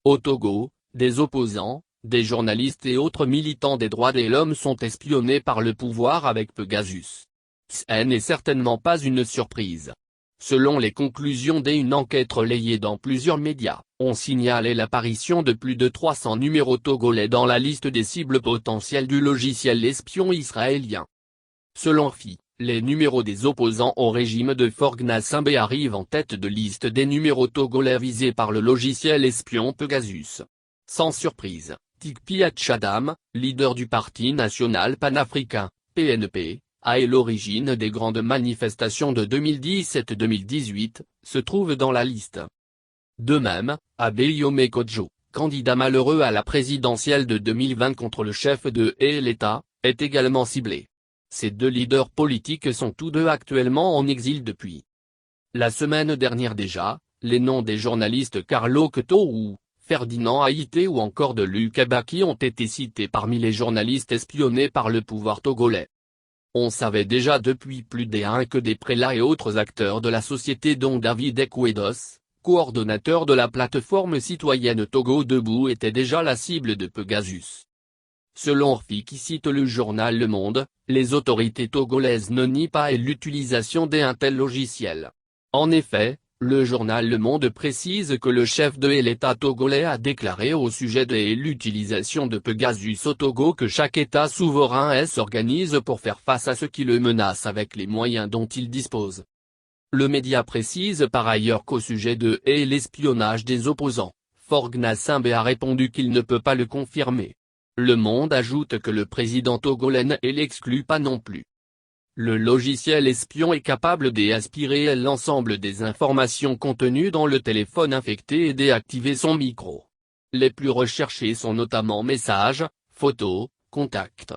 Au Togo, des opposants, des journalistes et autres militants des droits de l'homme sont espionnés par le pouvoir avec Pegasus. Ce n'est certainement pas une surprise. Selon les conclusions d'une enquête relayée dans plusieurs médias, on signalait l'apparition de plus de 300 numéros togolais dans la liste des cibles potentielles du logiciel espion israélien. Selon RFI, les numéros des opposants au régime de Faure Gnassingbé arrivent en tête de liste des numéros togolais visés par le logiciel espion Pegasus. Sans surprise, Tikpi Atchadam, leader du Parti national panafricain, PNP, à l'origine des grandes manifestations de 2017-2018, se trouve dans la liste. De même, Abeyome Kodjo, candidat malheureux à la présidentielle de 2020 contre le chef de l'État, est également ciblé. Ces deux leaders politiques sont tous deux actuellement en exil depuis la semaine dernière déjà. Les noms des journalistes Carlo Keto, Ferdinand Haïté ou encore de Luc Abaki ont été cités parmi les journalistes espionnés par le pouvoir togolais. On savait déjà depuis plus d'1 que des prélats et autres acteurs de la société dont David Ekwedos, coordonnateur de la plateforme citoyenne Togo Debout, était déjà la cible de Pegasus. Selon RFI qui cite le journal Le Monde, les autorités togolaises ne nient pas l'utilisation d'un tel logiciel. En effet, le journal Le Monde précise que le chef de l'État togolais a déclaré au sujet de l'utilisation de Pegasus au Togo que chaque État souverain s'organise pour faire face à ce qui le menace avec les moyens dont il dispose. Le média précise par ailleurs qu'au sujet de l'espionnage des opposants, Faure Gnassingbé a répondu qu'il ne peut pas le confirmer. Le Monde ajoute que le président togolais ne l'exclut pas non plus. Le logiciel espion est capable d'aspirer l'ensemble des informations contenues dans le téléphone infecté et d'activer son micro. Les plus recherchés sont notamment messages, photos, contacts,